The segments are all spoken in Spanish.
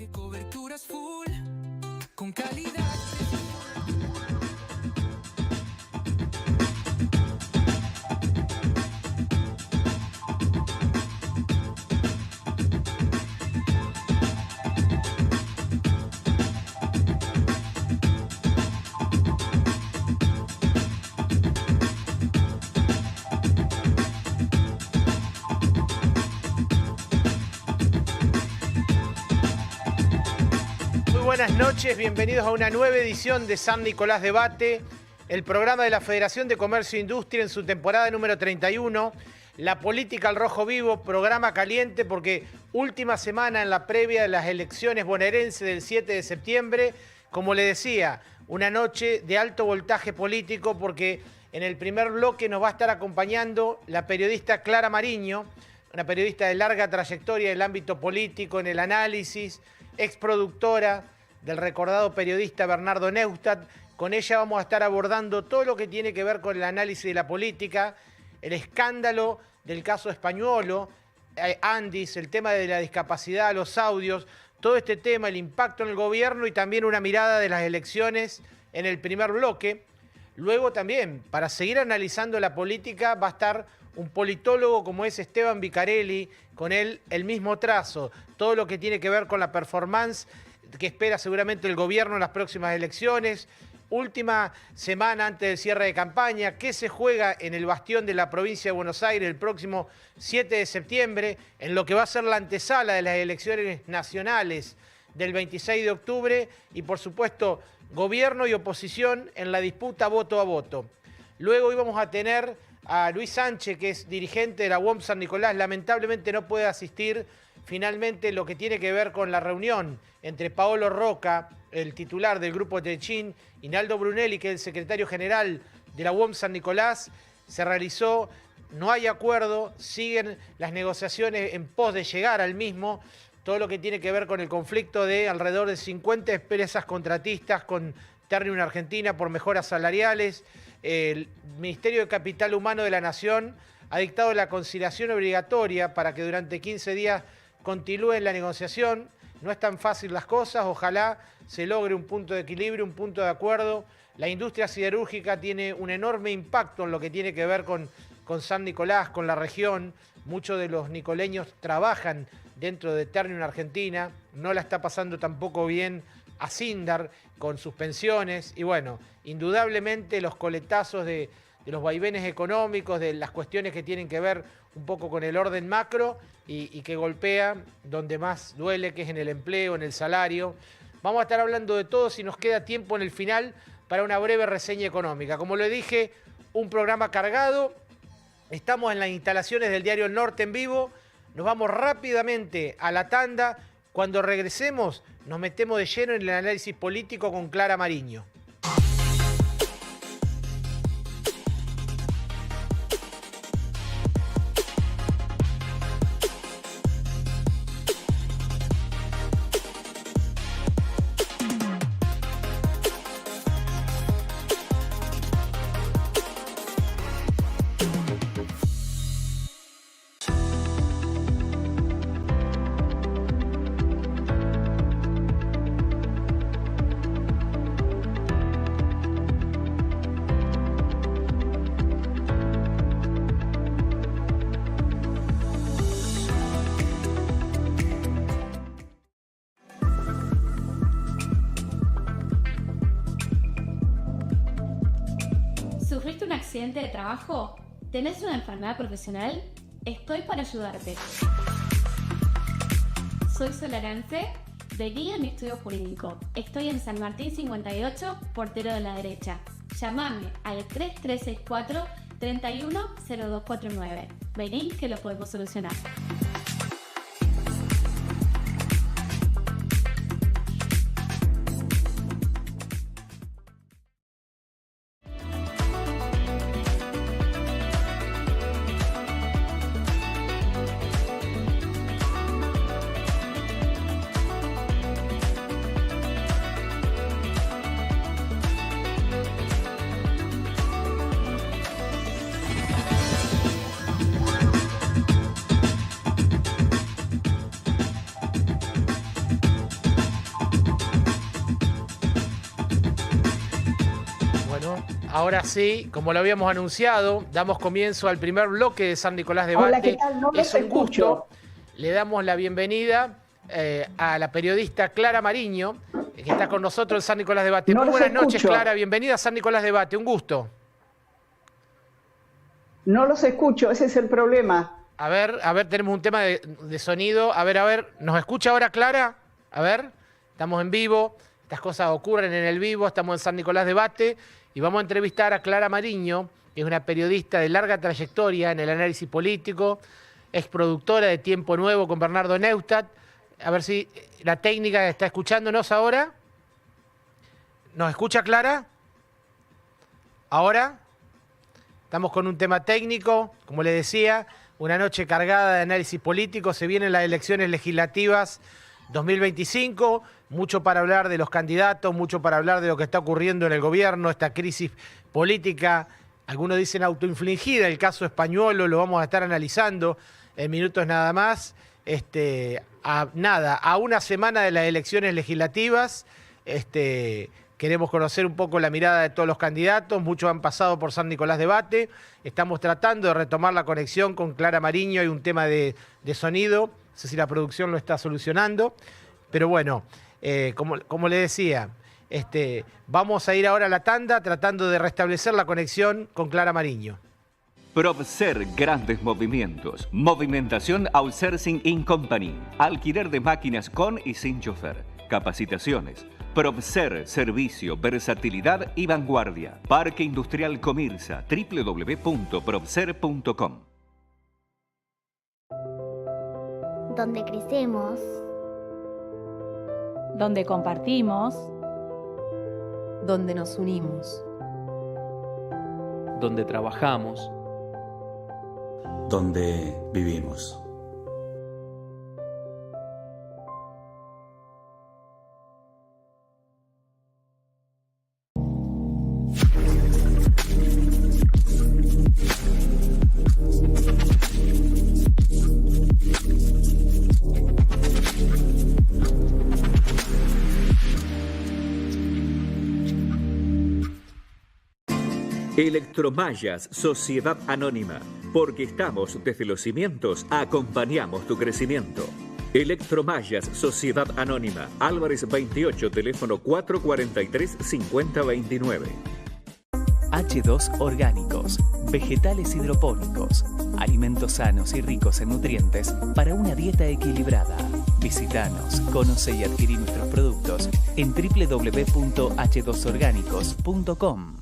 bloque, coberturas full, con calidad. Buenas noches, bienvenidos a una nueva edición de San Nicolás Debate, el programa de la Federación de Comercio e Industria en su temporada número 31. La política al rojo vivo, programa caliente porque última semana en la previa de las elecciones bonaerenses del 7 de septiembre. Como le decía, una noche de alto voltaje político porque en el primer bloque nos va a estar acompañando la periodista Clara Mariño, una periodista de larga trayectoria en el ámbito político, en el análisis, exproductora del recordado periodista Bernardo Neustadt. Con ella vamos a estar abordando todo lo que tiene que ver con el análisis de la política, el escándalo del caso Españolo, Andis, el tema de la discapacidad, los audios, todo este tema, el impacto en el gobierno y también una mirada de las elecciones en el primer bloque. Luego también, para seguir analizando la política, va a estar un politólogo como es Esteban Vicarelli, con él el mismo trazo, todo lo que tiene que ver con la performance que espera seguramente el gobierno en las próximas elecciones, última semana antes del cierre de campaña, qué se juega en el bastión de la provincia de Buenos Aires el próximo 7 de septiembre, en lo que va a ser la antesala de las elecciones nacionales del 26 de octubre y por supuesto gobierno y oposición en la disputa voto a voto. Luego íbamos a tener a Luis Sánchez, que es dirigente de la UOM San Nicolás, lamentablemente no puede asistir. Finalmente, lo que tiene que ver con la reunión entre Paolo Roca, el titular del Grupo Techín, y Naldo Brunelli, que es el secretario general de la UOM San Nicolás, se realizó, no hay acuerdo, siguen las negociaciones en pos de llegar al mismo, todo lo que tiene que ver con el conflicto de alrededor de 50 empresas contratistas con Ternium Argentina por mejoras salariales. El Ministerio de Capital Humano de la Nación ha dictado la conciliación obligatoria para que durante 15 días continúen la negociación. No es tan fácil las cosas, ojalá se logre un punto de equilibrio, un punto de acuerdo. La industria siderúrgica tiene un enorme impacto en lo que tiene que ver con San Nicolás, con la región. Muchos de los nicoleños trabajan dentro de Ternium Argentina, no la está pasando tampoco bien a Sindar con sus pensiones y bueno, indudablemente los coletazos de los vaivenes económicos, de las cuestiones que tienen que ver un poco con el orden macro y que golpea donde más duele, que es en el empleo, en el salario. Vamos a estar hablando de todo si nos queda tiempo en el final para una breve reseña económica. Como le dije, un programa cargado. Estamos en las instalaciones del diario El Norte en vivo. Nos vamos rápidamente a la tanda. Cuando regresemos, nos metemos de lleno en el análisis político con Clara Mariño. ¿Sufriste un accidente de trabajo? ¿Tenés una enfermedad profesional? Estoy para ayudarte. Soy Solarance, vení a mi estudio jurídico. Estoy en San Martín 58, portero de la derecha. Llámame al 3364 310249. Vení que lo podemos solucionar. Ahora sí, como lo habíamos anunciado, damos comienzo al primer bloque de San Nicolás Debate. Hola, ¿qué tal? No es los un gusto. escucho. Le damos la bienvenida a la periodista Clara Mariño, que está con nosotros en San Nicolás Debate. No Muy los buenas noches, escucho. Clara. Bienvenida a San Nicolás Debate. Un gusto. No los escucho, ese es el problema. A ver, tenemos un tema de sonido. A ver, ¿nos escucha ahora, Clara? A ver, estamos en vivo. Estas cosas ocurren en el vivo. Estamos en San Nicolás Debate y vamos a entrevistar a Clara Mariño, que es una periodista de larga trayectoria en el análisis político, ex productora de Tiempo Nuevo con Bernardo Neustadt. A ver si la técnica está escuchándonos ahora. ¿Nos escucha, Clara? ¿Ahora? Estamos con un tema técnico, como le decía, una noche cargada de análisis político. Se vienen las elecciones legislativas 2025, mucho para hablar de los candidatos, mucho para hablar de lo que está ocurriendo en el gobierno, esta crisis política, algunos dicen autoinfligida, el caso Españolo lo vamos a estar analizando en minutos nada más. A una semana de las elecciones legislativas, queremos conocer un poco la mirada de todos los candidatos. Muchos han pasado por San Nicolás Debate. Estamos tratando de retomar la conexión con Clara Mariño. Hay un tema de sonido. No sé si la producción lo está solucionando. Pero bueno, como le decía, vamos a ir ahora a la tanda tratando de restablecer la conexión con Clara Mariño. Probser Grandes Movimientos. Movimentación Outsourcing in Company. Alquiler de máquinas con y sin chofer. Capacitaciones. Probser, servicio, versatilidad y vanguardia. Parque Industrial Comirsa, www.probser.com. Donde crecemos, donde compartimos, donde nos unimos, donde trabajamos, donde vivimos. Electromallas, Sociedad Anónima. Porque estamos desde los cimientos, acompañamos tu crecimiento. Electromallas, Sociedad Anónima. Álvarez 28, teléfono 443-5029. H2 Orgánicos, vegetales hidropónicos, alimentos sanos y ricos en nutrientes para una dieta equilibrada. Visítanos, conoce y adquirí nuestros productos en www.h2orgánicos.com.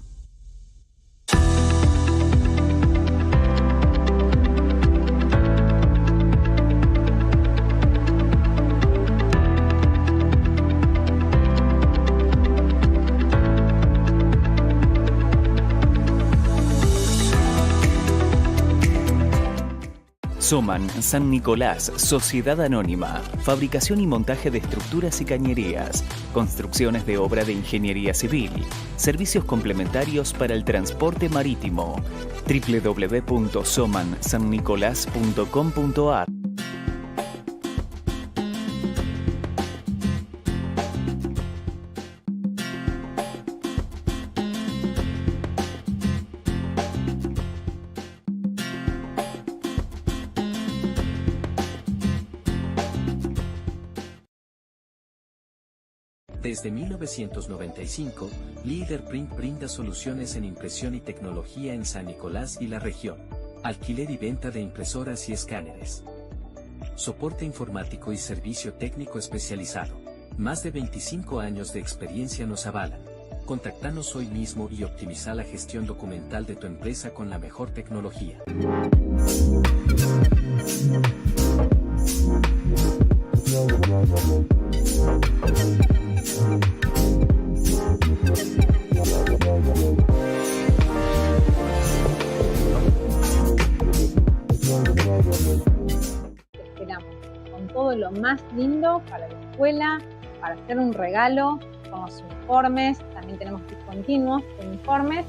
Soman San Nicolás, Sociedad Anónima, fabricación y montaje de estructuras y cañerías, construcciones de obra de ingeniería civil, servicios complementarios para el transporte marítimo. www.somansannicolás.com.ar. Desde 1995, Líder Print brinda soluciones en impresión y tecnología en San Nicolás y la región. Alquiler y venta de impresoras y escáneres. Soporte informático y servicio técnico especializado. Más de 25 años de experiencia nos avalan. Contactanos hoy mismo y optimiza la gestión documental de tu empresa con la mejor tecnología. Esperamos con todo lo más lindo para la escuela, para hacer un regalo, con los uniformes, también tenemos discontinuos de uniformes,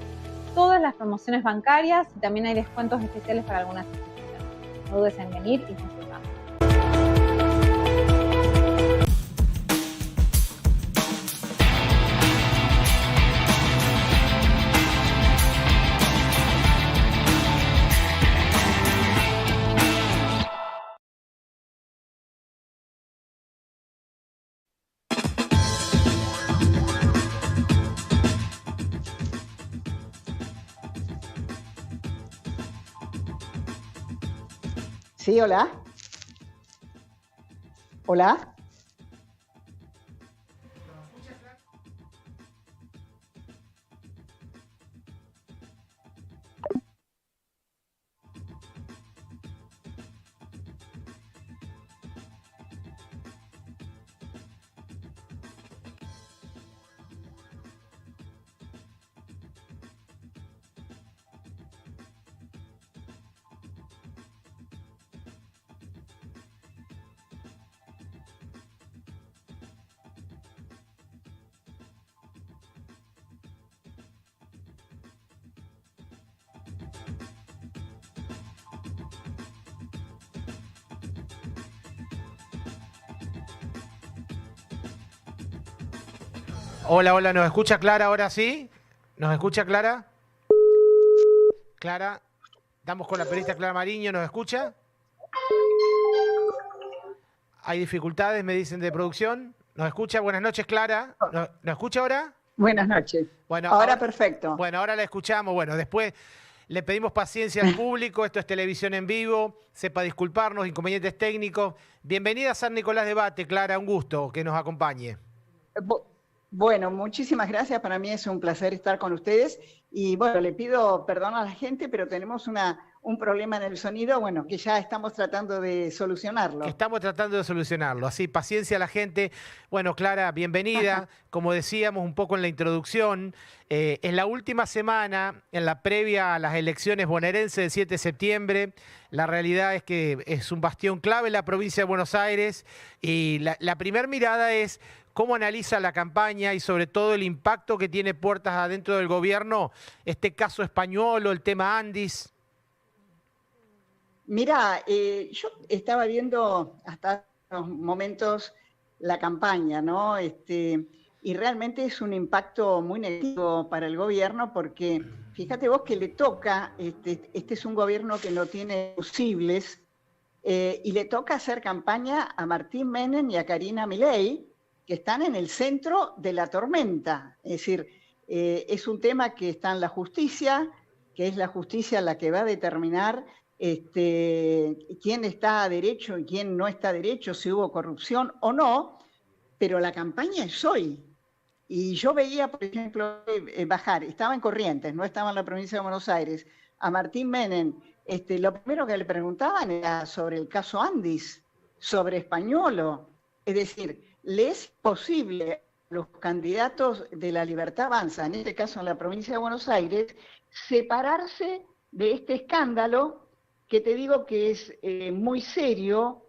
todas las promociones bancarias y también hay descuentos especiales para algunas instituciones. No dudes en venir y consultar. Sí, hola. Hola. Hola, hola, ¿nos escucha Clara ahora sí? ¿Nos escucha Clara? Clara, estamos con la periodista Clara Mariño, ¿nos escucha? Hay dificultades, me dicen de producción. ¿Nos escucha? Buenas noches, Clara. ¿Nos escucha ahora? Buenas noches. Bueno, ahora perfecto. Bueno, ahora la escuchamos. Bueno, después le pedimos paciencia al público. Esto es televisión en vivo. Sepa disculparnos, inconvenientes técnicos. Bienvenida a San Nicolás Debate, Clara. Un gusto que nos acompañe. Bueno, muchísimas gracias. Para mí es un placer estar con ustedes. Y bueno, le pido perdón a la gente, pero tenemos un problema en el sonido, bueno, que ya estamos tratando de solucionarlo. Así, paciencia a la gente. Bueno, Clara, bienvenida. Como decíamos un poco en la introducción, es la última semana en la previa a las elecciones bonaerenses del 7 de septiembre. La realidad es que es un bastión clave en la provincia de Buenos Aires. Y la primera mirada es cómo analiza la campaña y sobre todo el impacto que tiene puertas adentro del gobierno este caso Españolo, el tema Andis. Mira, yo estaba viendo hasta unos momentos la campaña, ¿no? Y realmente es un impacto muy negativo para el gobierno porque, fíjate vos que le toca, este es un gobierno que no tiene fusibles, y le toca hacer campaña a Martín Menem y a Karina Milei, que están en el centro de la tormenta. Es decir, es un tema que está en la justicia, que es la justicia la que va a determinar quién está a derecho y quién no está a derecho, si hubo corrupción o no, pero la campaña es hoy. Y yo veía, por ejemplo, bajar, estaba en Corrientes, no estaba en la provincia de Buenos Aires, a Martín Menem. Lo primero que le preguntaban era sobre el caso Andis, sobre Españolo. Es decir, ¿le es posible a los candidatos de la Libertad Avanza, en este caso en la provincia de Buenos Aires, separarse de este escándalo que te digo que es muy serio,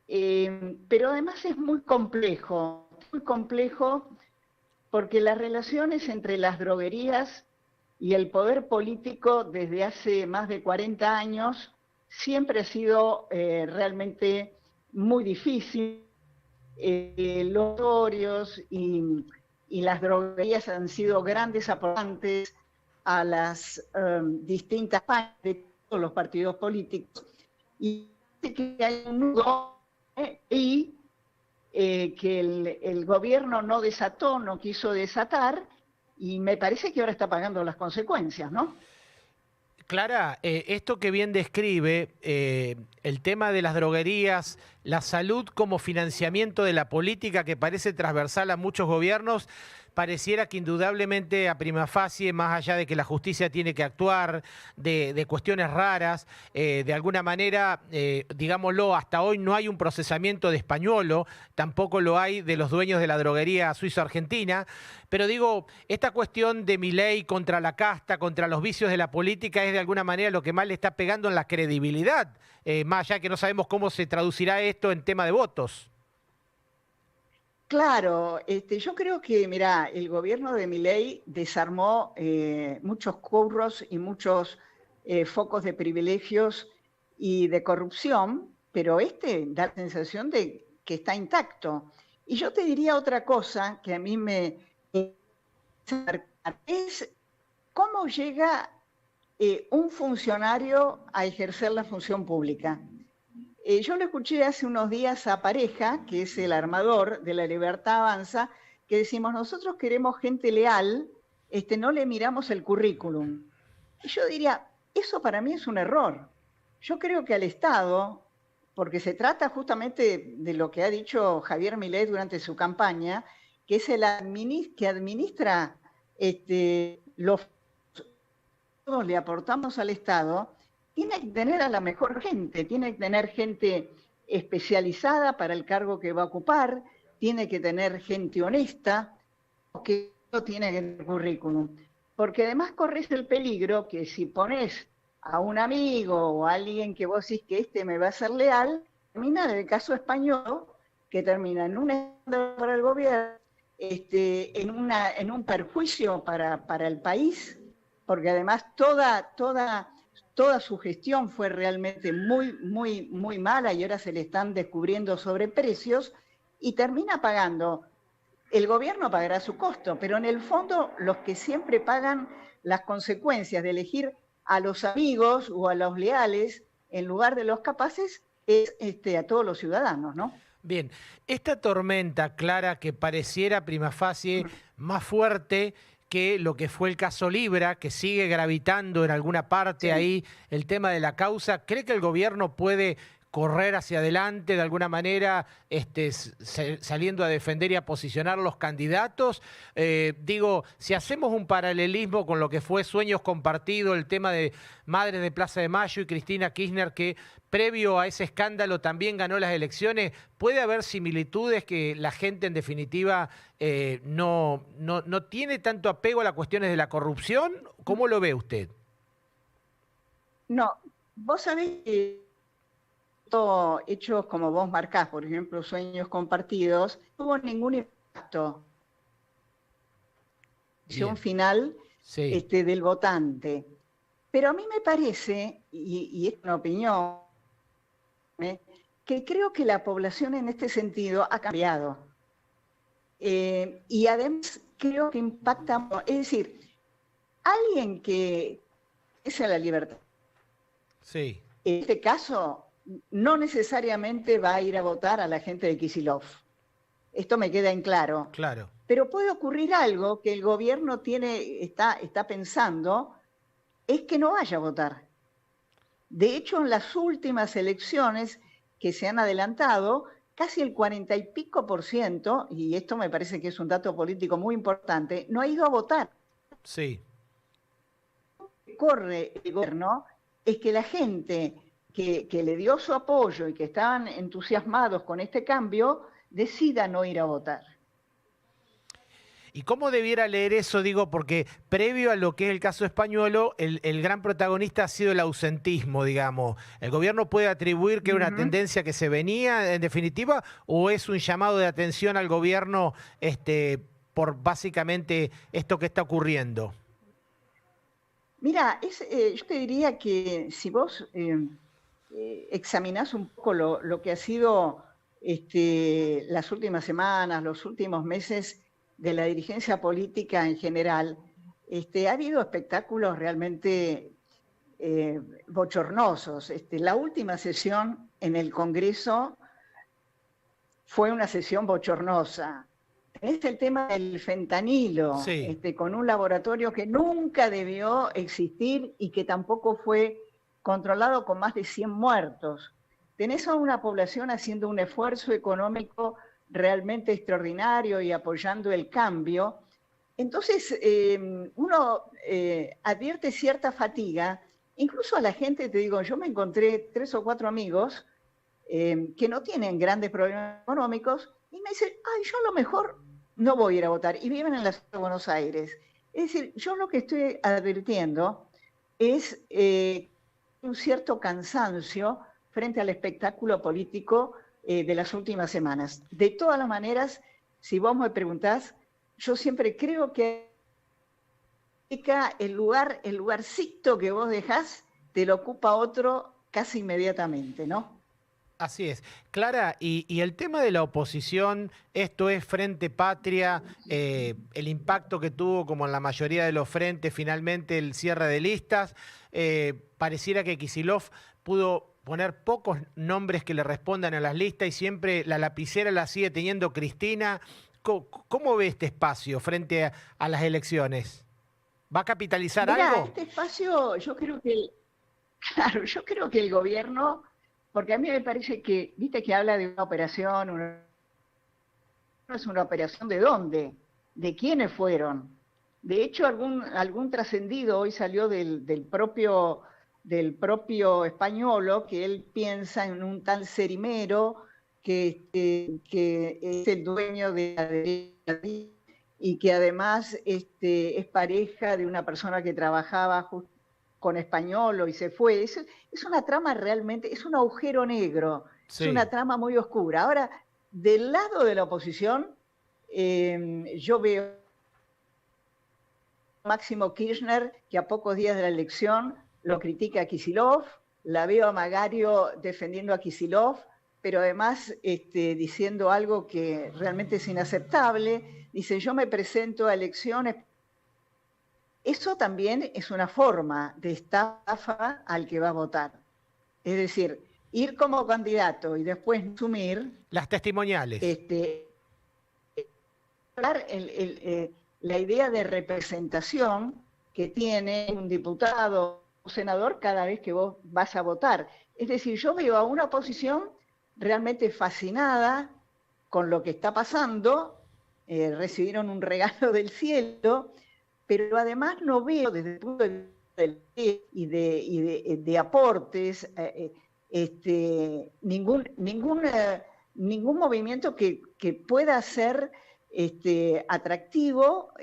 pero además es muy complejo porque las relaciones entre las droguerías y el poder político desde hace más de 40 años siempre ha sido realmente muy difícil. Los laboratorios y las droguerías han sido grandes aportantes a las distintas partes de todos los partidos políticos. Y que hay un nudo y que el gobierno no desató, no quiso desatar, y me parece que ahora está pagando las consecuencias, ¿no? Clara, esto que bien describe, el tema de las droguerías, la salud como financiamiento de la política que parece transversal a muchos gobiernos, pareciera que indudablemente a prima facie, más allá de que la justicia tiene que actuar, de cuestiones raras, de alguna manera, digámoslo, hasta hoy no hay un procesamiento de Españolo, tampoco lo hay de los dueños de la droguería suizo-argentina, pero digo, esta cuestión de Milei contra la casta, contra los vicios de la política, es de alguna manera lo que más le está pegando en la credibilidad, más allá que no sabemos cómo se traducirá esto en tema de votos. Claro, yo creo que, mirá, el gobierno de Milei desarmó muchos curros y muchos focos de privilegios y de corrupción, pero da la sensación de que está intacto. Y yo te diría otra cosa que a mí me es cómo llega un funcionario a ejercer la función pública. Yo lo escuché hace unos días a Pareja, que es el armador de la Libertad Avanza, que decimos, nosotros queremos gente leal, no le miramos el currículum. Y yo diría, eso para mí es un error. Yo creo que al Estado porque se trata justamente de lo que ha dicho Javier Milei durante su campaña, que es el que administra los fondos le aportamos al Estado, tiene que tener a la mejor gente, tiene que tener gente especializada para el cargo que va a ocupar, tiene que tener gente honesta, que no tiene en el currículum. Porque además corres el peligro que si pones a un amigo o a alguien que vos decís que me va a ser leal, termina en el caso español, que termina en un escándalo para el gobierno, en un perjuicio para el país, porque además toda su gestión fue realmente muy mala y ahora se le están descubriendo sobreprecios y termina pagando. El gobierno pagará su costo, pero en el fondo los que siempre pagan las consecuencias de elegir a los amigos o a los leales en lugar de los capaces es a todos los ciudadanos, ¿no? Bien, esta tormenta, Clara, que pareciera prima facie más fuerte que lo que fue el caso Libra, que sigue gravitando en alguna parte ahí el tema de la causa, ¿cree que el gobierno puede correr hacia adelante de alguna manera, saliendo a defender y a posicionar los candidatos? Digo, si hacemos un paralelismo con lo que fue Sueños Compartidos, el tema de Madres de Plaza de Mayo y Cristina Kirchner, que previo a ese escándalo también ganó las elecciones, ¿puede haber similitudes que la gente en definitiva no tiene tanto apego a las cuestiones de la corrupción? ¿Cómo lo ve usted? No, vos sabés que hechos como vos marcás, por ejemplo, Sueños Compartidos, no tuvo ningún impacto. Un final del votante. Pero a mí me parece, y es una opinión, que creo que la población en este sentido ha cambiado. Y además creo que impacta, es decir, alguien que es a la libertad. Sí. En este caso, no necesariamente va a ir a votar a la gente de Kicillof. Esto me queda en claro. Claro. Pero puede ocurrir algo que el gobierno está pensando, es que no vaya a votar. De hecho, en las últimas elecciones que se han adelantado, casi el 40 y pico %, y esto me parece que es un dato político muy importante, no ha ido a votar. Sí. Lo que corre el gobierno es que la gente que le dio su apoyo y que estaban entusiasmados con este cambio, decida no ir a votar. ¿Y cómo debiera leer eso? Digo, porque previo a lo que es el caso español, el gran protagonista ha sido el ausentismo, digamos. ¿El gobierno puede atribuir que era una tendencia que se venía, en definitiva, o es un llamado de atención al gobierno por básicamente esto que está ocurriendo? Mira, yo te diría que si vos examinás un poco lo que ha sido las últimas semanas, los últimos meses de la dirigencia política en general, ha habido espectáculos realmente bochornosos. La última sesión en el Congreso fue una sesión bochornosa. Es el tema del fentanilo, con un laboratorio que nunca debió existir y que tampoco fue controlado, con más de 100 muertos. Tenés a una población haciendo un esfuerzo económico realmente extraordinario y apoyando el cambio. Entonces, uno advierte cierta fatiga. Incluso a la gente, te digo, yo me encontré 3 o 4 amigos que no tienen grandes problemas económicos y me dicen, ay, yo a lo mejor no voy a ir a votar, y viven en la ciudad de Buenos Aires. Es decir, yo lo que estoy advirtiendo es un cierto cansancio frente al espectáculo político de las últimas semanas. De todas las maneras, si vos me preguntás, yo siempre creo que el lugarcito que vos dejás, te lo ocupa otro casi inmediatamente, ¿no? Así es. Clara, y el tema de la oposición, esto es Frente Patria, el impacto que tuvo, como en la mayoría de los frentes, finalmente el cierre de listas, pareciera que Kicillof pudo poner pocos nombres que le respondan a las listas y siempre la lapicera la sigue teniendo Cristina. ¿Cómo ve este espacio frente a las elecciones? ¿Va a capitalizar algo? Este espacio, yo creo que el gobierno porque a mí me parece que, viste que habla de una operación, no es una operación de dónde, de quiénes fueron. De hecho, algún trascendido hoy salió del propio Españolo, que él piensa en un tal Cerimero, que es el dueño de la derecha y que además es pareja de una persona que trabajaba con Españolo y se fue. Es una trama realmente, es un agujero negro, sí. Es una trama muy oscura. Ahora, del lado de la oposición, yo veo a Máximo Kirchner, que a pocos días de la elección lo critica a Kicillof, la veo a Magario defendiendo a Kicillof, pero además diciendo algo que realmente es inaceptable. Dice, yo me presento a elecciones. Eso también es una forma de estafa al que va a votar. Es decir, ir como candidato y después asumir... Las testimoniales. La idea de representación que tiene un diputado o senador cada vez que vos vas a votar. Es decir, yo veo a una oposición realmente fascinada con lo que está pasando, recibieron un regalo del cielo, pero además no veo desde el punto de vista de aportes ningún movimiento que pueda ser atractivo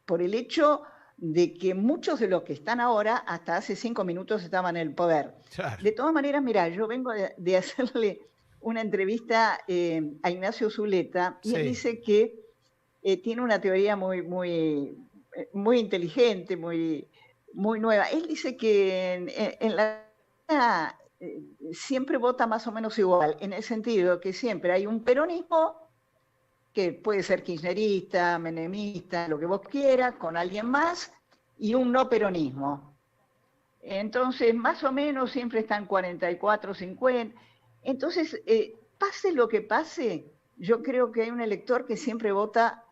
por el hecho de que muchos de los que están ahora, hasta hace 5 minutos estaban en el poder. Claro. De todas maneras, mira, yo vengo de hacerle una entrevista a Ignacio Zuleta, y sí. Él dice que tiene una teoría muy inteligente, muy nueva. Él dice que en la siempre vota más o menos igual, en el sentido que siempre hay un peronismo que puede ser kirchnerista, menemista, lo que vos quieras, con alguien más, y un no peronismo. Entonces, más o menos siempre están 44, 50. Entonces, pase lo que pase, yo creo que hay un elector que siempre vota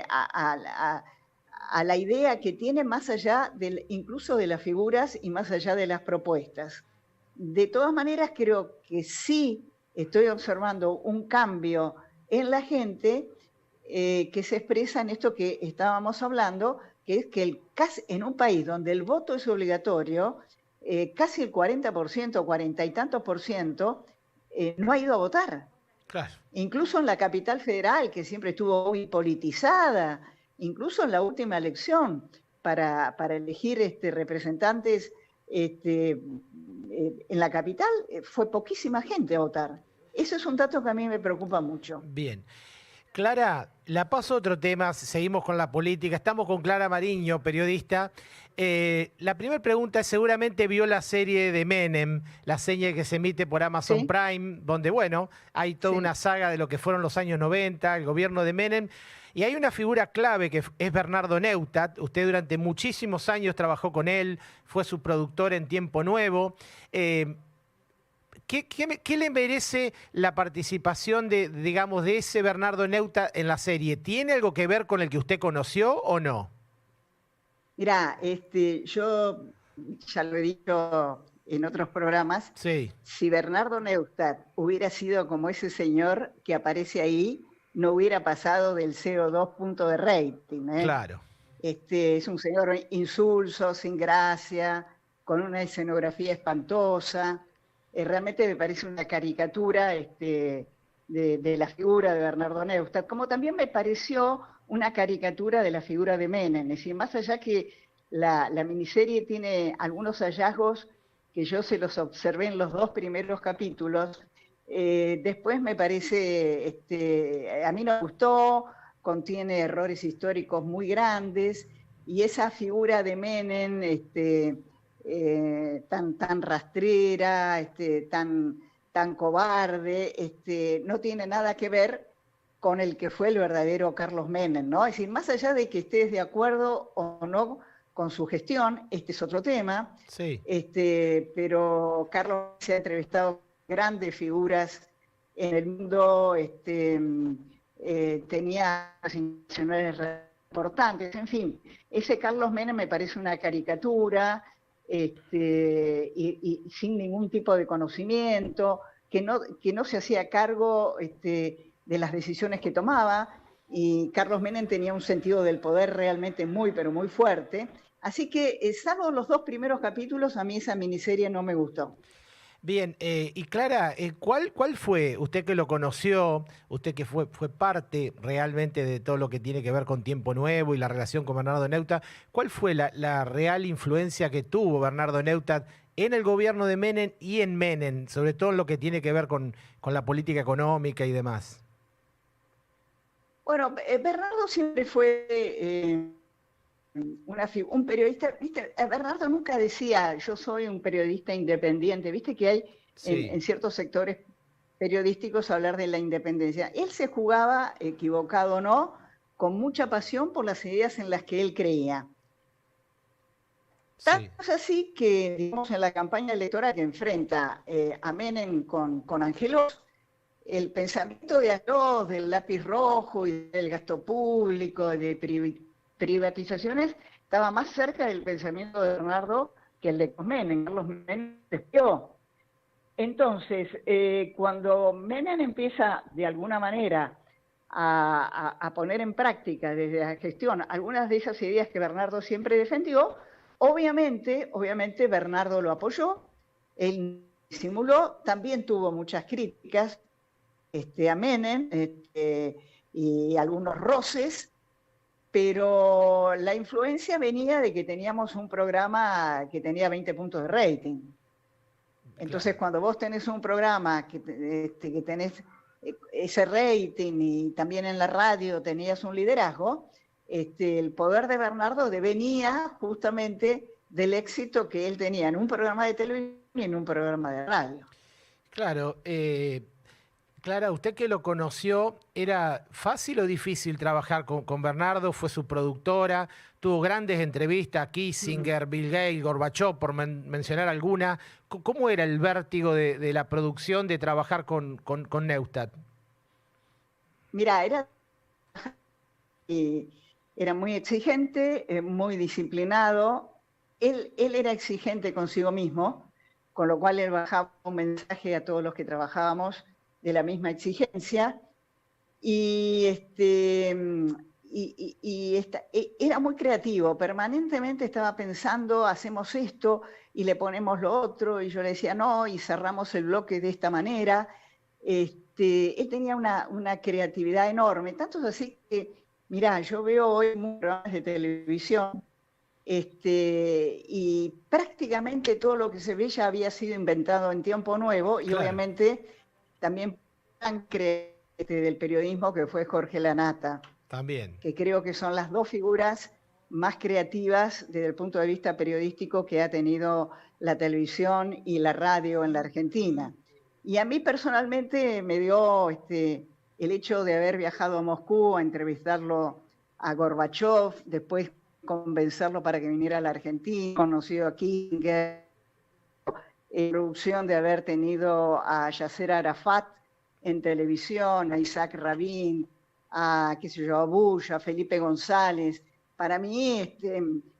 a la idea que tiene más allá incluso de las figuras y más allá de las propuestas. De todas maneras, creo que sí estoy observando un cambio en la gente que se expresa en esto que estábamos hablando, que es que en un país donde el voto es obligatorio, casi el 40%, 40 y tantos por ciento, no ha ido a votar. Claro. Incluso en la capital federal, que siempre estuvo muy politizada, incluso en la última elección, para elegir representantes en la capital, fue poquísima gente a votar. Eso es un dato que a mí me preocupa mucho. Bien. Clara, la paso a otro tema, seguimos con la política. Estamos con Clara Mariño, periodista. La primera pregunta es, seguramente vio la serie de Menem, la serie que se emite por Amazon ¿Sí? Prime, donde, bueno, hay toda una saga de lo que fueron los años 90, el gobierno de Menem. Y hay una figura clave que es Bernardo Neustadt. Usted durante muchísimos años trabajó con él, fue su productor en Tiempo Nuevo. ¿Qué le merece la participación de ese Bernardo Neustadt en la serie? ¿Tiene algo que ver con el que usted conoció o no? Mirá, yo ya lo he dicho en otros programas, sí. Si Bernardo Neustadt hubiera sido como ese señor que aparece ahí, no hubiera pasado del 0,2 punto de rating. Claro. Es un señor insulso, sin gracia, con una escenografía espantosa. Realmente me parece una caricatura de la figura de Bernardo Neustadt, como también me pareció una caricatura de la figura de Menem. Es decir, más allá que la miniserie tiene algunos hallazgos que yo se los observé en los 2 primeros capítulos, después me parece, a mí no me gustó, contiene errores históricos muy grandes, y esa figura de Menem, tan rastrera, tan cobarde, no tiene nada que ver con el que fue el verdadero Carlos Menem, ¿no? Es decir, más allá de que estés de acuerdo o no con su gestión, este es otro tema, sí. Pero Carlos se ha entrevistado grandes figuras en el mundo, tenía internacionales importantes, en fin, ese Carlos Menem me parece una caricatura. y sin ningún tipo de conocimiento, que no se hacía cargo de las decisiones que tomaba, y Carlos Menem tenía un sentido del poder realmente muy, pero muy fuerte. Así que, salvo los 2 primeros capítulos, a mí esa miniserie no me gustó. Bien, y Clara, ¿cuál fue, usted que lo conoció, usted que fue parte realmente de todo lo que tiene que ver con Tiempo Nuevo y la relación con Bernardo Neustadt, cuál fue la real influencia que tuvo Bernardo Neustadt en el gobierno de Menem y en Menem, sobre todo en lo que tiene que ver con la política económica y demás? Bueno, Bernardo siempre fue un periodista, ¿viste? Bernardo nunca decía, yo soy un periodista independiente, viste que hay en ciertos sectores periodísticos hablar de la independencia. Él se jugaba, equivocado o no, con mucha pasión por las ideas en las que él creía. Tanto es así que, digamos, en la campaña electoral que enfrenta a Menem con Angelos, el pensamiento de Angelos del lápiz rojo y del gasto público, de privatizaciones, estaba más cerca del pensamiento de Bernardo que el de Menem. Carlos Menem despió. Entonces, cuando Menem empieza de alguna manera a poner en práctica desde la gestión algunas de esas ideas que Bernardo siempre defendió, obviamente Bernardo lo apoyó, él simuló, también tuvo muchas críticas a Menem y algunos roces, pero la influencia venía de que teníamos un programa que tenía 20 puntos de rating. Entonces, cuando vos tenés un programa que tenés ese rating y también en la radio tenías un liderazgo, el poder de Bernardo venía justamente del éxito que él tenía en un programa de televisión y en un programa de radio. Claro, Clara, usted que lo conoció, ¿era fácil o difícil trabajar con Bernardo? Fue su productora, tuvo grandes entrevistas, Kissinger, Bill Gates, Gorbachev, por mencionar alguna. ¿Cómo era el vértigo de la producción, de trabajar con Neustadt? Mira, era muy exigente, muy disciplinado. Él era exigente consigo mismo, con lo cual él bajaba un mensaje a todos los que trabajábamos de la misma exigencia, y era muy creativo, permanentemente estaba pensando, hacemos esto y le ponemos lo otro, y yo le decía no, y cerramos el bloque de esta manera. Él tenía una creatividad enorme, tanto es así que, mirá, yo veo hoy muchos programas de televisión, y prácticamente todo lo que se ve ya había sido inventado en Tiempo Nuevo, y obviamente también del periodismo, que fue Jorge Lanata. También. Que creo que son las 2 figuras más creativas desde el punto de vista periodístico que ha tenido la televisión y la radio en la Argentina. Y a mí personalmente me dio el hecho de haber viajado a Moscú a entrevistarlo a Gorbachev, después convencerlo para que viniera a la Argentina, conocido a Kissinger, producción de haber tenido a Yasser Arafat en televisión, a Isaac Rabin, a Bush, a Felipe González. Para mí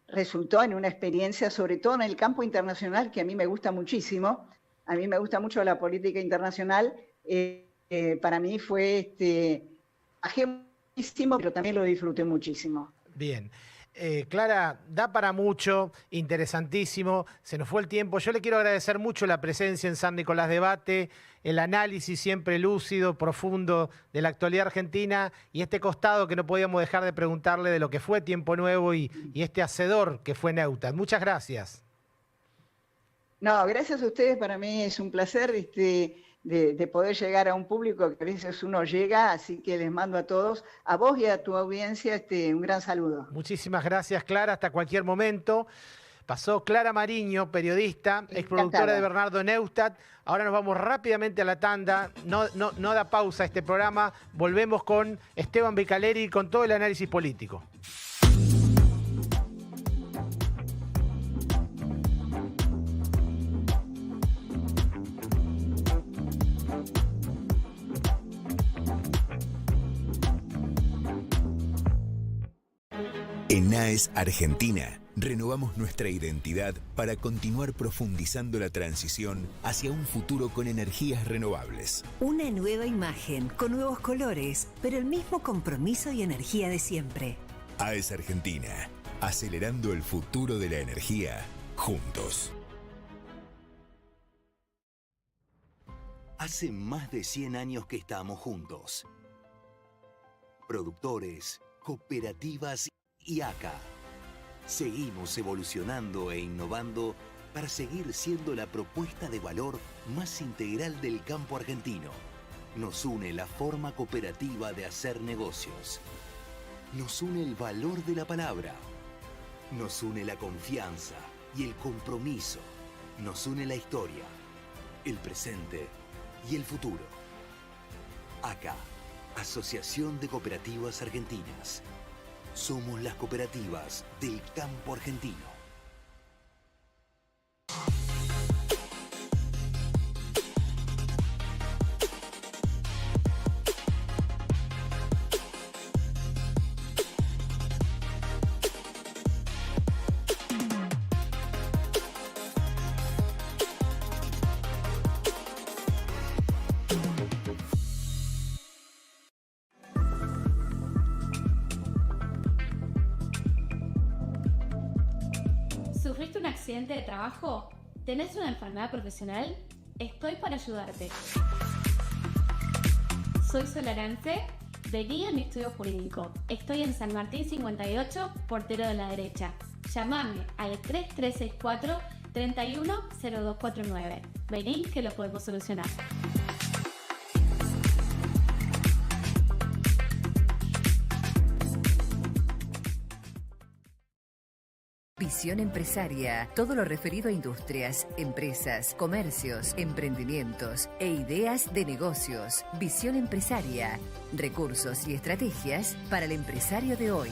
resultó en una experiencia, sobre todo en el campo internacional, que a mí me gusta muchísimo. A mí me gusta mucho la política internacional. Para mí fue muchísimo, pero también lo disfruté muchísimo. Bien. Clara, da para mucho, interesantísimo, se nos fue el tiempo. Yo le quiero agradecer mucho la presencia en San Nicolás Debate, el análisis siempre lúcido, profundo de la actualidad argentina y este costado que no podíamos dejar de preguntarle de lo que fue Tiempo Nuevo y este hacedor que fue Neustadt. Muchas gracias. No, gracias a ustedes, para mí es un placer de poder llegar a un público que a veces uno llega, así que les mando a todos, a vos y a tu audiencia, un gran saludo. Muchísimas gracias, Clara, hasta cualquier momento. Pasó Clara Mariño, periodista, exproductora de Bernardo Neustadt. Ahora nos vamos rápidamente a la tanda, no da pausa este programa, volvemos con Esteban Bicaleri con todo el análisis político. En AES Argentina renovamos nuestra identidad para continuar profundizando la transición hacia un futuro con energías renovables. Una nueva imagen, con nuevos colores, pero el mismo compromiso y energía de siempre. AES Argentina, acelerando el futuro de la energía, juntos. Hace más de 100 años que estamos juntos. Productores, cooperativas y ACA. Seguimos evolucionando e innovando para seguir siendo la propuesta de valor más integral del campo argentino. Nos une la forma cooperativa de hacer negocios. Nos une el valor de la palabra. Nos une la confianza y el compromiso. Nos une la historia, el presente y el futuro. ACA, Asociación de Cooperativas Argentinas. Somos las cooperativas del campo argentino. ¿Sufriste un accidente de trabajo? ¿Tenés una enfermedad profesional? Estoy para ayudarte. Soy Solarance, de Guía en mi estudio jurídico. Estoy en San Martín 58, portero de la derecha. Llámame al 3364 310249. Vení que lo podemos solucionar. Visión Empresaria. Todo lo referido a industrias, empresas, comercios, emprendimientos e ideas de negocios. Visión Empresaria. Recursos y estrategias para el empresario de hoy.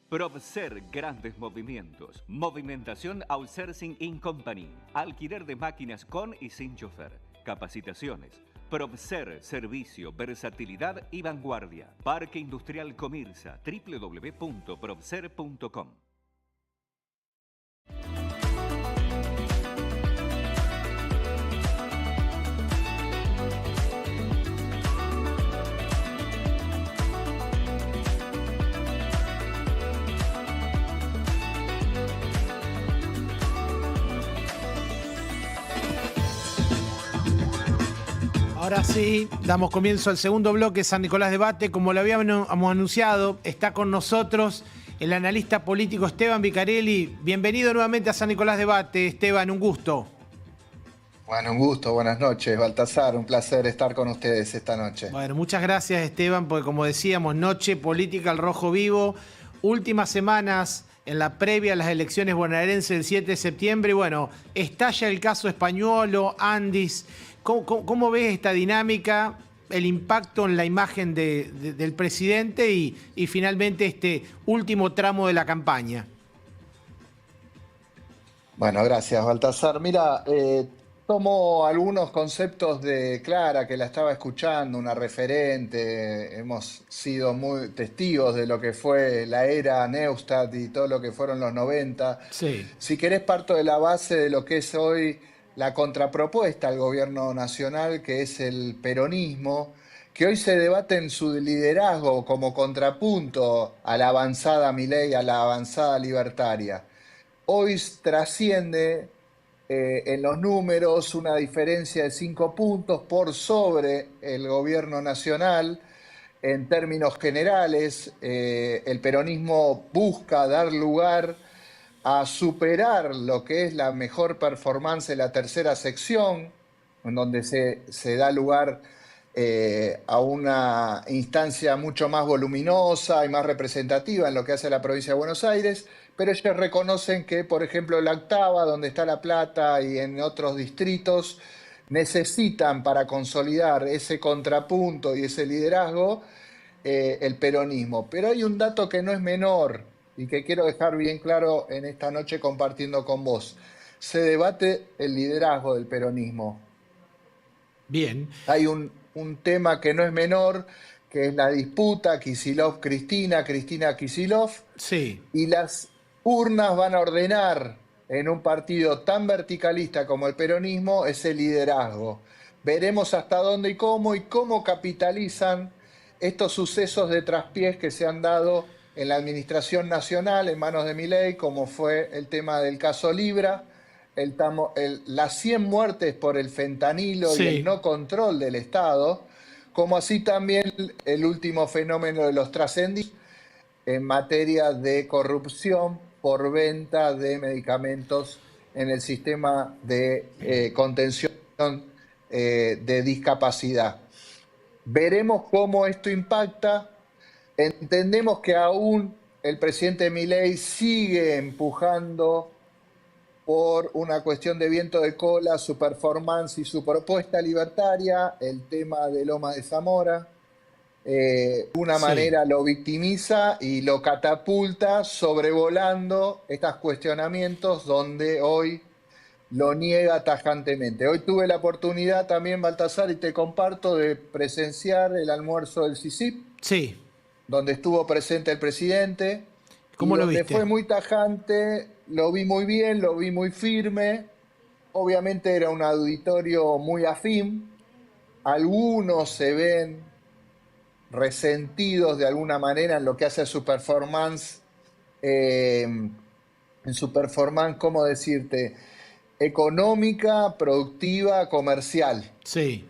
PROVSER Grandes Movimientos. Movimentación Outsourcing in Company. Alquiler de máquinas con y sin chofer. Capacitaciones. PROVSER Servicio, Versatilidad y Vanguardia. Parque Industrial Comirsa. www.provser.com. Ahora sí, damos comienzo al segundo bloque de San Nicolás Debate. Como lo habíamos anunciado, está con nosotros el analista político Esteban Vicarelli. Bienvenido nuevamente a San Nicolás Debate. Esteban, un gusto. Bueno, un gusto, buenas noches, Baltasar, un placer estar con ustedes esta noche. Bueno, muchas gracias, Esteban, porque como decíamos, noche política al rojo vivo, últimas semanas en la previa a las elecciones bonaerenses del 7 de septiembre. Y bueno, estalla el caso Españolo, Andis. ¿Cómo ves esta dinámica, el impacto en la imagen del presidente y finalmente este último tramo de la campaña? Bueno, gracias, Baltasar. Mira, tomo algunos conceptos de Clara, que la estaba escuchando, una referente. Hemos sido muy testigos de lo que fue la era Neustadt y todo lo que fueron los 90. Sí. Si querés, parto de la base de lo que es hoy la contrapropuesta al gobierno nacional, que es el peronismo, que hoy se debate en su liderazgo como contrapunto a la avanzada Milei, a la avanzada libertaria. Hoy trasciende en los números una diferencia de 5 puntos por sobre el gobierno nacional. En términos generales, el peronismo busca dar lugar a superar lo que es la mejor performance de la tercera sección, en donde se da lugar a una instancia mucho más voluminosa y más representativa en lo que hace la provincia de Buenos Aires, pero ellos reconocen que, por ejemplo, la octava, donde está La Plata y en otros distritos, necesitan para consolidar ese contrapunto y ese liderazgo el peronismo. Pero hay un dato que no es menor y que quiero dejar bien claro en esta noche compartiendo con vos. se debate el liderazgo del peronismo. Bien. Hay un tema que no es menor, que es la disputa Kicillof-Cristina, Cristina-Kicillof. Sí. Y las urnas van a ordenar en un partido tan verticalista como el peronismo ese liderazgo. Veremos hasta dónde y cómo capitalizan estos sucesos de traspiés que se han dado en la administración nacional en manos de Milei, como fue el tema del caso Libra, las 100 muertes por el fentanilo y el no control del Estado, como así también el último fenómeno de los trascendidos en materia de corrupción por venta de medicamentos en el sistema de contención de discapacidad. Veremos cómo esto impacta. Entendemos que aún el presidente Milei sigue empujando por una cuestión de viento de cola su performance y su propuesta libertaria, el tema de Loma de Zamora. De una manera lo victimiza y lo catapulta sobrevolando estos cuestionamientos donde hoy lo niega tajantemente. Hoy tuve la oportunidad también, Baltasar, y te comparto, de presenciar el almuerzo del CICIP. Sí. Donde estuvo presente el presidente. ¿Cómo lo viste? Fue muy tajante, lo vi muy bien, lo vi muy firme. Obviamente era un auditorio muy afín. Algunos se ven resentidos de alguna manera en lo que hace a su performance, ¿cómo decirte? Económica, productiva, comercial. Sí.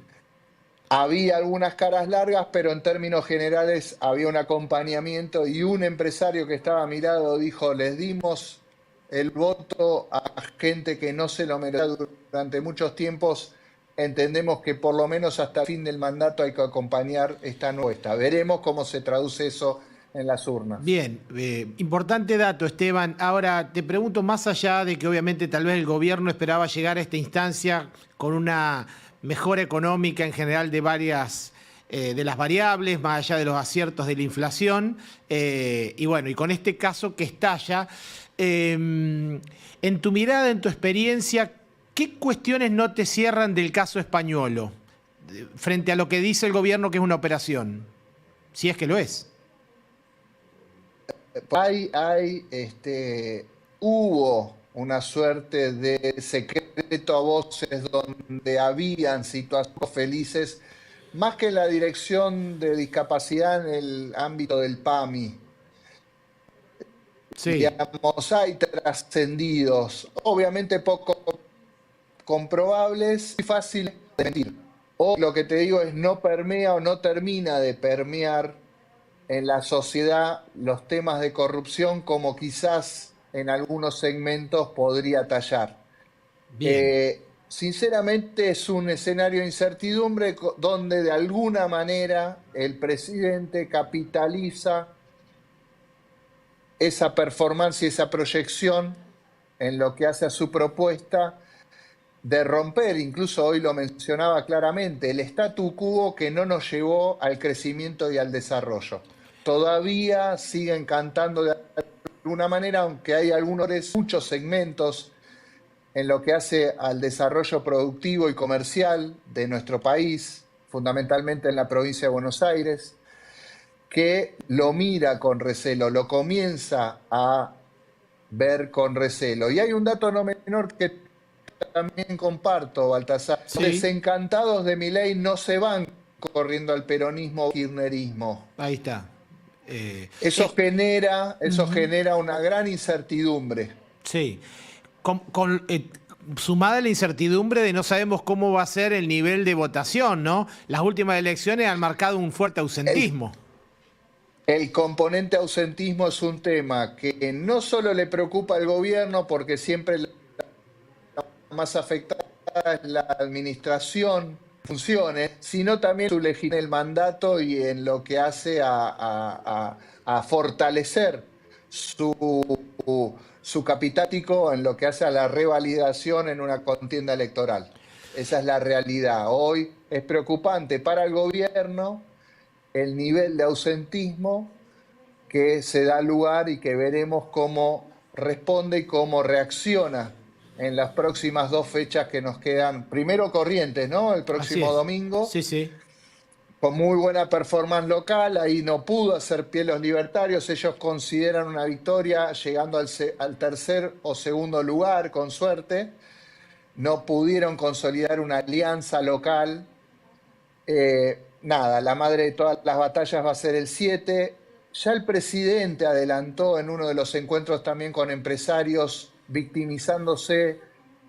Había algunas caras largas, pero en términos generales había un acompañamiento y un empresario que estaba a mi lado dijo: les dimos el voto a gente que no se lo merecía durante muchos tiempos. Entendemos que por lo menos hasta el fin del mandato hay que acompañar esta nueva. Veremos cómo se traduce eso en las urnas. Bien, importante dato, Esteban. Ahora te pregunto, más allá de que obviamente tal vez el gobierno esperaba llegar a esta instancia con una mejora económica en general de varias de las variables, más allá de los aciertos de la inflación, y bueno, y con este caso que estalla, en tu mirada, en tu experiencia, ¿qué cuestiones no te cierran del caso Españolo frente a lo que dice el gobierno que es una operación? Si es que lo es. Hubo una suerte de secreto a voces donde habían situaciones felices, más que en la dirección de discapacidad en el ámbito del PAMI. Sí. Digamos, hay trascendidos, obviamente poco comprobables y fáciles de mentir. O lo que te digo es, no permea o no termina de permear en la sociedad los temas de corrupción como quizás en algunos segmentos podría tallar. Sinceramente es un escenario de incertidumbre donde de alguna manera el presidente capitaliza esa performance y esa proyección en lo que hace a su propuesta de romper, incluso hoy lo mencionaba claramente, el statu quo que no nos llevó al crecimiento y al desarrollo. Todavía siguen cantando de alguna manera, aunque hay muchos segmentos en lo que hace al desarrollo productivo y comercial de nuestro país, fundamentalmente en la provincia de Buenos Aires, que lo mira con recelo, lo comienza a ver con recelo. Y hay un dato no menor que también comparto, Baltasar. Sí. Los desencantados de Milei no se van corriendo al peronismo o kirchnerismo. Ahí está. Eso genera una gran incertidumbre. Sí. Sumada a la incertidumbre de no sabemos cómo va a ser el nivel de votación, ¿no? Las últimas elecciones han marcado un fuerte ausentismo. El componente ausentismo es un tema que no solo le preocupa al gobierno, porque siempre la más afectada es la administración, funciones, sino también su legitimidad en el mandato y en lo que hace a fortalecer su capitático, en lo que hace a la revalidación en una contienda electoral. Esa es la realidad. Hoy es preocupante para el gobierno el nivel de ausentismo que se da lugar y que veremos cómo responde y cómo reacciona en las próximas 2 fechas que nos quedan. Primero Corrientes, ¿no? El próximo domingo. Sí, sí. Con muy buena performance local, ahí no pudo hacer pie los libertarios, ellos consideran una victoria llegando al tercer o segundo lugar, con suerte. No pudieron consolidar una alianza local. Nada, la madre de todas las batallas va a ser el 7. Ya el presidente adelantó en uno de los encuentros también con empresarios, victimizándose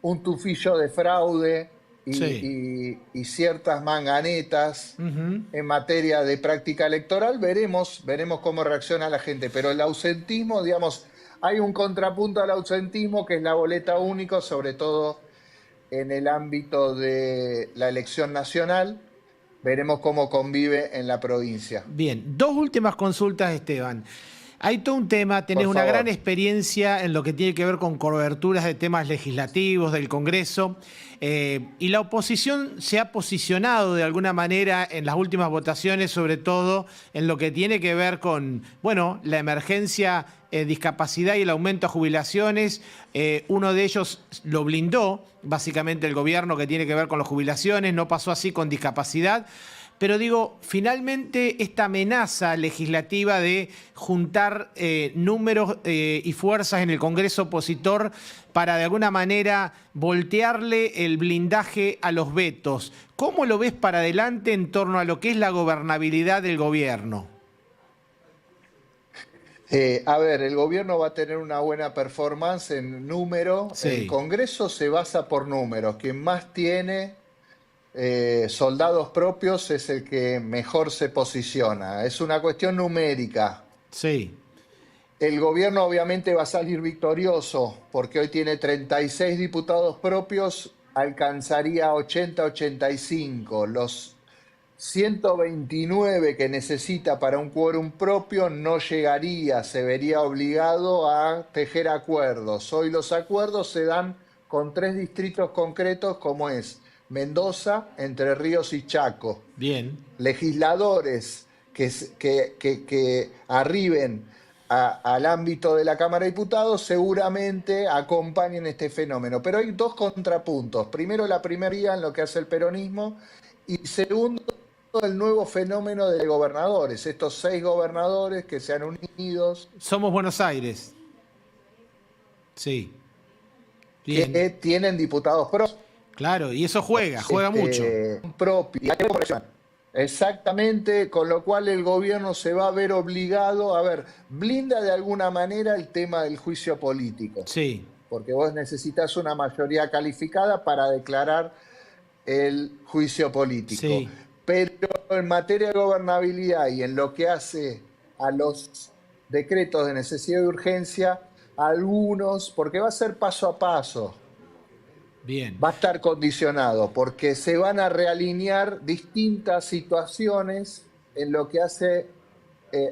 un tufillo de fraude y ciertas manganetas en materia de práctica electoral. Veremos cómo reacciona la gente. Pero el ausentismo, digamos, hay un contrapunto al ausentismo que es la boleta única, sobre todo en el ámbito de la elección nacional. Veremos cómo convive en la provincia. Bien, 2 últimas consultas, Esteban. Hay todo un tema, tenés una gran experiencia en lo que tiene que ver con coberturas de temas legislativos, del Congreso, y la oposición se ha posicionado de alguna manera en las últimas votaciones, sobre todo en lo que tiene que ver con, bueno, la emergencia discapacidad y el aumento a jubilaciones. Uno de ellos lo blindó, básicamente el gobierno, que tiene que ver con las jubilaciones, no pasó así con discapacidad. Pero digo, finalmente esta amenaza legislativa de juntar números y fuerzas en el Congreso opositor para de alguna manera voltearle el blindaje a los vetos, ¿cómo lo ves para adelante en torno a lo que es la gobernabilidad del gobierno? A ver, el gobierno va a tener una buena performance en número. Sí. El Congreso se basa por números. Quien más tiene soldados propios es el que mejor se posiciona. Es una cuestión numérica. Sí. El gobierno obviamente va a salir victorioso porque hoy tiene 36 diputados propios, alcanzaría 80-85. Los 129 que necesita para un quórum propio no llegaría, se vería obligado a tejer acuerdos. Hoy los acuerdos se dan con 3 distritos concretos como es Mendoza, Entre Ríos y Chaco. Bien. Legisladores que arriben al ámbito de la Cámara de Diputados seguramente acompañen este fenómeno. Pero hay 2 contrapuntos. Primero, la primería en lo que hace el peronismo y segundo, el nuevo fenómeno de gobernadores. Estos 6 gobernadores que se han unido. Somos Buenos Aires. Sí. Bien. Que tienen diputados propios. Claro, y eso juega mucho. Exactamente, con lo cual el gobierno se va a ver obligado, blinda de alguna manera el tema del juicio político. Sí. Porque vos necesitas una mayoría calificada para declarar el juicio político. Sí. Pero en materia de gobernabilidad y en lo que hace a los decretos de necesidad y urgencia, algunos, porque va a ser paso a paso. Bien. Va a estar condicionado porque se van a realinear distintas situaciones en lo que hace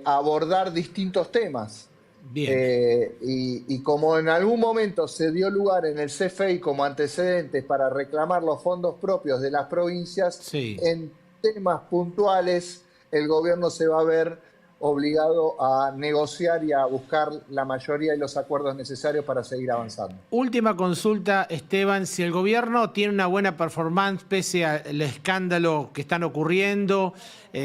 abordar distintos temas. Bien. Y como en algún momento se dio lugar en el CFI como antecedentes para reclamar los fondos propios de las provincias, sí, en temas puntuales el gobierno se va a ver obligado a negociar y a buscar la mayoría y los acuerdos necesarios para seguir avanzando. Última consulta, Esteban. Si el gobierno tiene una buena performance pese al escándalo que están ocurriendo,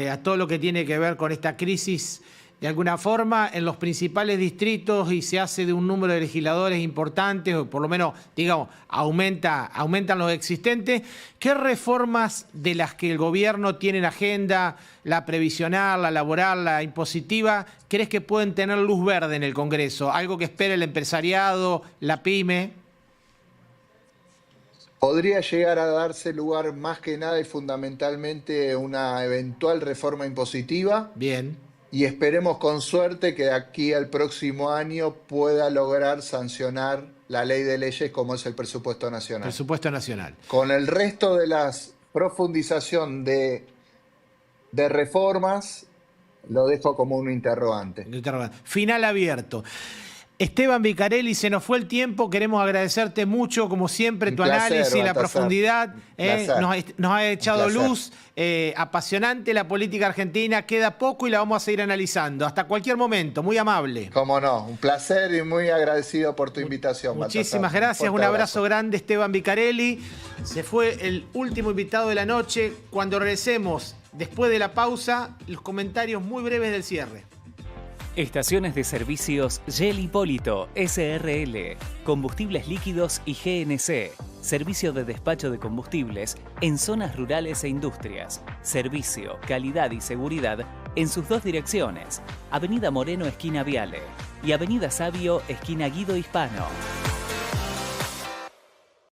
a todo lo que tiene que ver con esta crisis, de alguna forma, en los principales distritos y se hace de un número de legisladores importantes, o por lo menos, digamos, aumentan los existentes, ¿qué reformas de las que el gobierno tiene en agenda, la previsional, la laboral, la impositiva, crees que pueden tener luz verde en el Congreso? ¿Algo que espera el empresariado, la pyme? Podría llegar a darse lugar más que nada y fundamentalmente una eventual reforma impositiva. Bien. Y esperemos con suerte que de aquí al próximo año pueda lograr sancionar la ley de leyes como es el presupuesto nacional. Presupuesto nacional. Con el resto de la profundización de reformas, lo dejo como un interrogante. Final abierto. Esteban Vicarelli, se nos fue el tiempo, queremos agradecerte mucho, como siempre, tu análisis, la profundidad, nos ha echado luz, apasionante la política argentina, queda poco y la vamos a seguir analizando, hasta cualquier momento, muy amable. Cómo no, un placer y muy agradecido por tu invitación. Muchísimas gracias, un abrazo grande Esteban Vicarelli, se fue el último invitado de la noche, cuando regresemos, después de la pausa, los comentarios muy breves del cierre. Estaciones de servicios Shell Hipólito, SRL, combustibles líquidos y GNC, servicio de despacho de combustibles en zonas rurales e industrias, servicio, calidad y seguridad en sus dos direcciones, Avenida Moreno, esquina Viale, y Avenida Sabio, esquina Guido Hispano.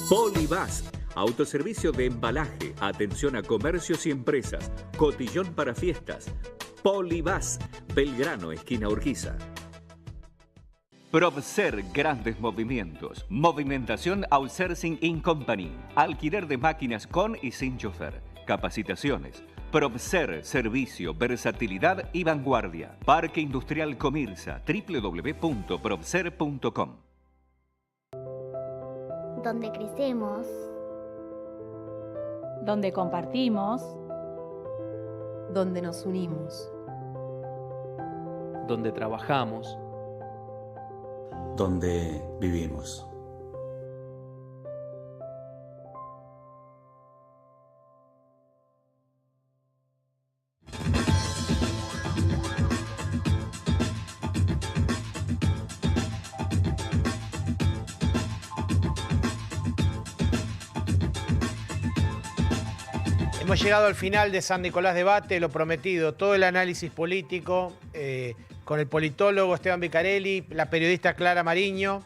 Polibás, autoservicio de embalaje, atención a comercios y empresas, cotillón para fiestas. Polibás, Belgrano, esquina Urquiza. Probser Grandes Movimientos. Movimentación Outsourcing In Company. Alquiler de máquinas con y sin chofer. Capacitaciones. Probser Servicio, Versatilidad y Vanguardia. Parque Industrial Comirsa. www.probser.com. Donde crecemos. Donde compartimos. Donde nos unimos. Donde trabajamos. Donde vivimos. Hemos llegado al final de San Nicolás Debate, lo prometido, todo el análisis político con el politólogo Esteban Vicarelli, la periodista Clara Mariño.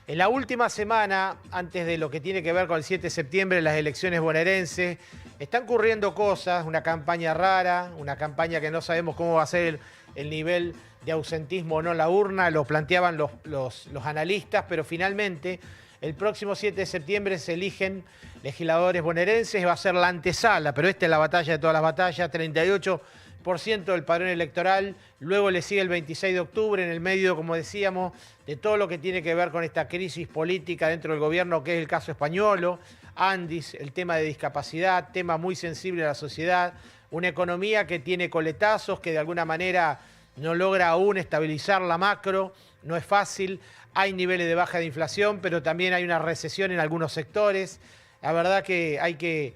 En la última semana, antes de lo que tiene que ver con el 7 de septiembre, las elecciones bonaerenses, están ocurriendo cosas, una campaña rara, una campaña que no sabemos cómo va a ser el nivel de ausentismo o no en la urna, lo planteaban los analistas, pero finalmente el próximo 7 de septiembre se eligen legisladores bonaerenses, va a ser la antesala, pero esta es la batalla de todas las batallas, 38% del padrón electoral, luego le sigue el 26 de octubre, en el medio, como decíamos, de todo lo que tiene que ver con esta crisis política dentro del gobierno, que es el caso Españolo, Andis, el tema de discapacidad, tema muy sensible a la sociedad, una economía que tiene coletazos, que de alguna manera no logra aún estabilizar la macro, no es fácil, hay niveles de baja de inflación, pero también hay una recesión en algunos sectores. La verdad que hay que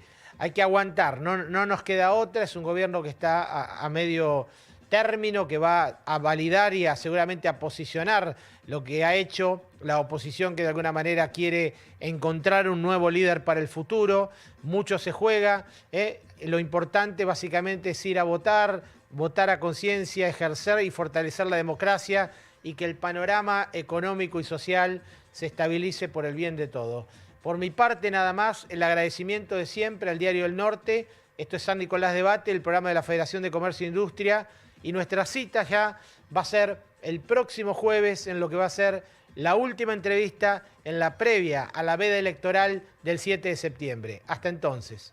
aguantar, no nos queda otra, es un gobierno que está a medio término, que va a validar y seguramente a posicionar lo que ha hecho la oposición, que de alguna manera quiere encontrar un nuevo líder para el futuro. Mucho se juega, lo importante básicamente es ir a votar a conciencia, ejercer y fortalecer la democracia y que el panorama económico y social se estabilice por el bien de todos. Por mi parte, nada más, el agradecimiento de siempre al Diario del Norte. Esto es San Nicolás Debate, el programa de la Federación de Comercio e Industria. Y nuestra cita ya va a ser el próximo jueves en lo que va a ser la última entrevista en la previa a la veda electoral del 7 de septiembre. Hasta entonces.